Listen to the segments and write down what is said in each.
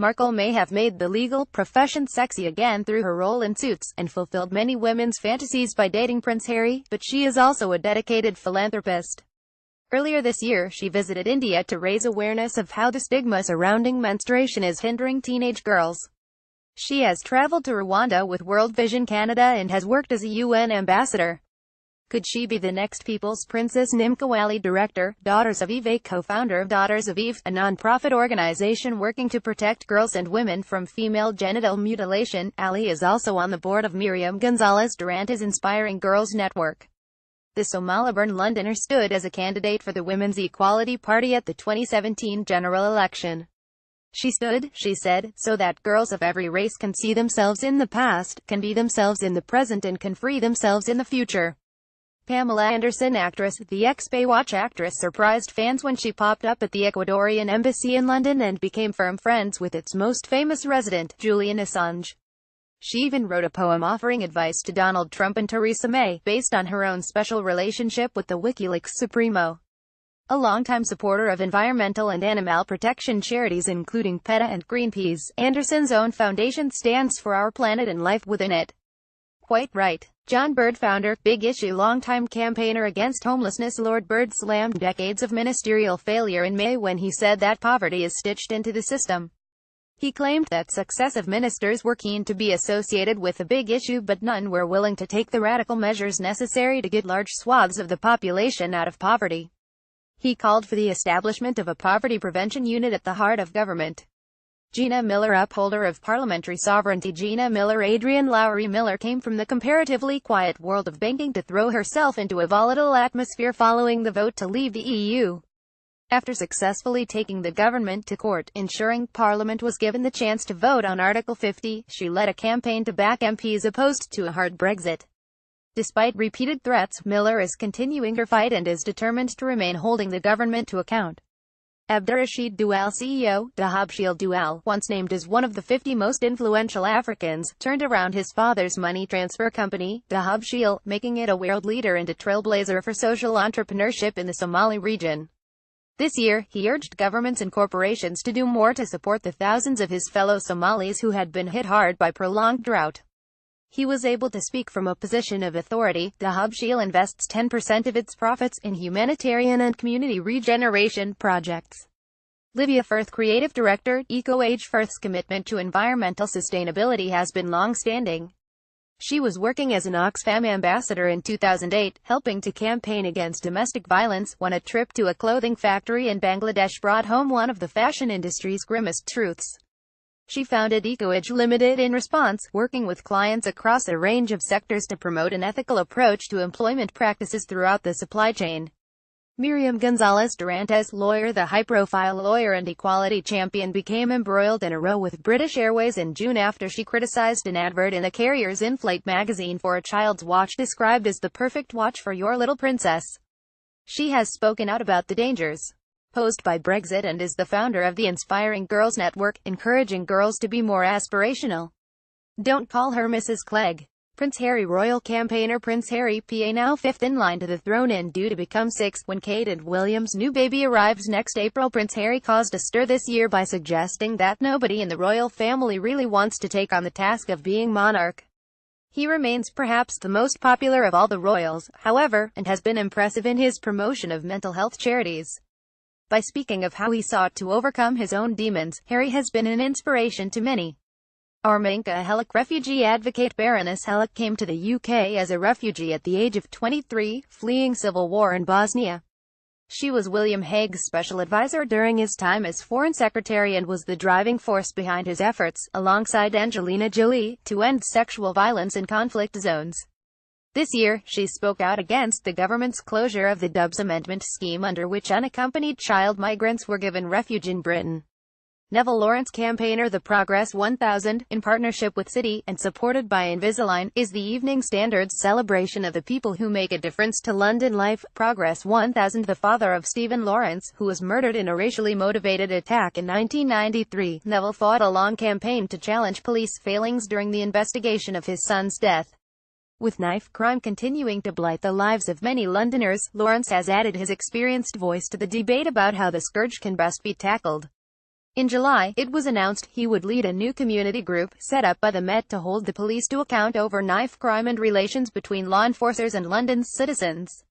Markle may have made the legal profession sexy again through her role in Suits, and fulfilled many women's fantasies by dating Prince Harry, but she is also a dedicated philanthropist. Earlier this year, she visited India to raise awareness of how the stigma surrounding menstruation is hindering teenage girls. She has traveled to Rwanda with World Vision Canada and has worked as a UN ambassador. Could she be the next People's Princess? Nimka Wali, director, Daughters of Eve, co-founder of Daughters of Eve, a non-profit organization working to protect girls and women from female genital mutilation. Ali is also on the board of Miriam Gonzalez Durante's Inspiring Girls Network. The Somali-born Londoner stood as a candidate for the Women's Equality Party at the 2017 general election. She stood, she said, so that girls of every race can see themselves in the past, can be themselves in the present and can free themselves in the future. Pamela Anderson, actress, the ex-Baywatch actress, surprised fans when she popped up at the Ecuadorian embassy in London and became firm friends with its most famous resident, Julian Assange. She even wrote a poem offering advice to Donald Trump and Theresa May, based on her own special relationship with the WikiLeaks supremo. A longtime supporter of environmental and animal protection charities including PETA and Greenpeace, Anderson's own foundation stands for Our Planet and Life Within It. Quite right. John Bird, founder, Big Issue, longtime campaigner against homelessness. Lord Bird slammed decades of ministerial failure in May when he said that poverty is stitched into the system. He claimed that successive ministers were keen to be associated with the big issue, but none were willing to take the radical measures necessary to get large swaths of the population out of poverty. He called for the establishment of a poverty prevention unit at the heart of government. Gina Miller, upholder of parliamentary sovereignty. Gina Miller, Adrienne Lowry Miller, came from the comparatively quiet world of banking to throw herself into a volatile atmosphere following the vote to leave the EU. After successfully taking the government to court, ensuring Parliament was given the chance to vote on Article 50, she led a campaign to back MPs opposed to a hard Brexit. Despite repeated threats, Miller is continuing her fight and is determined to remain holding the government to account. Abdurrashid Dual, CEO, Dahabshil Dual, once named as one of the 50 most influential Africans, turned around his father's money transfer company, Dahabshil, making it a world leader and a trailblazer for social entrepreneurship in the Somali region. This year, he urged governments and corporations to do more to support the thousands of his fellow Somalis who had been hit hard by prolonged drought. He was able to speak from a position of authority. Dahabshil invests 10% of its profits in humanitarian and community regeneration projects. Livia Firth, creative director, EcoAge. Firth's commitment to environmental sustainability has been long-standing. She was working as an Oxfam ambassador in 2008, helping to campaign against domestic violence, when a trip to a clothing factory in Bangladesh brought home one of the fashion industry's grimmest truths. She founded EcoAge Limited in response, working with clients across a range of sectors to promote an ethical approach to employment practices throughout the supply chain. Miriam Gonzalez Durante's lawyer, the high-profile lawyer and equality champion, became embroiled in a row with British Airways in June after she criticized an advert in the carrier's in-flight magazine for a child's watch described as the perfect watch for your little princess. She has spoken out about the dangers posed by Brexit and is the founder of the Inspiring Girls Network, encouraging girls to be more aspirational. Don't call her Mrs. Clegg. Prince Harry, royal campaigner. Prince Harry, PA, now fifth in line to the throne and due to become sixth when Kate and William's new baby arrives next April. Prince Harry caused a stir this year by suggesting that nobody in the royal family really wants to take on the task of being monarch. He remains perhaps the most popular of all the royals, however, and has been impressive in his promotion of mental health charities. By speaking of how he sought to overcome his own demons, Harry has been an inspiration to many. Armenka Helik, refugee advocate. Baroness Helik came to the UK as a refugee at the age of 23, fleeing civil war in Bosnia. She was William Hague's special advisor during his time as Foreign Secretary and was the driving force behind his efforts, alongside Angelina Jolie, to end sexual violence in conflict zones. This year, she spoke out against the government's closure of the Dubs Amendment scheme, under which unaccompanied child migrants were given refuge in Britain. Neville Lawrence, campaigner. The Progress 1000, in partnership with Citi, and supported by Invisalign, is the Evening Standard's celebration of the people who make a difference to London life. Progress 1000, the father of Stephen Lawrence, who was murdered in a racially motivated attack in 1993. Neville fought a long campaign to challenge police failings during the investigation of his son's death. With knife crime continuing to blight the lives of many Londoners, Lawrence has added his experienced voice to the debate about how the scourge can best be tackled. In July, it was announced he would lead a new community group, set up by the Met to hold the police to account over knife crime and relations between law enforcers and London's citizens.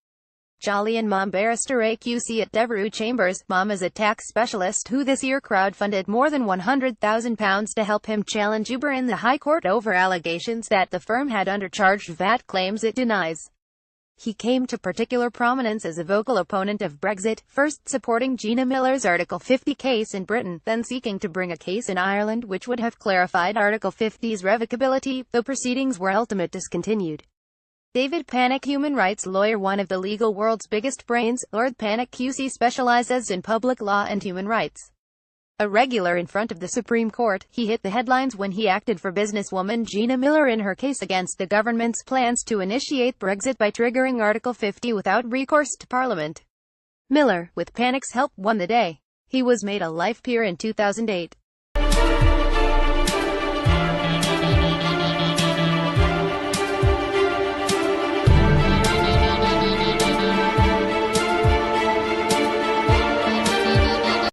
Jolyon Mom barrister AQC at Devereux Chambers. Mom is a tax specialist who this year crowdfunded more than £100,000 to help him challenge Uber in the High Court over allegations that the firm had undercharged VAT claims it denies. He came to particular prominence as a vocal opponent of Brexit, first supporting Gina Miller's Article 50 case in Britain, then seeking to bring a case in Ireland which would have clarified Article 50's revocability, though proceedings were ultimately discontinued. David Pannick, human rights lawyer, one of the legal world's biggest brains. Lord Pannick QC specializes in public law and human rights. A regular in front of the Supreme Court, he hit the headlines when he acted for businesswoman Gina Miller in her case against the government's plans to initiate Brexit by triggering Article 50 without recourse to Parliament. Miller, with Pannick's help, won the day. He was made a life peer in 2008.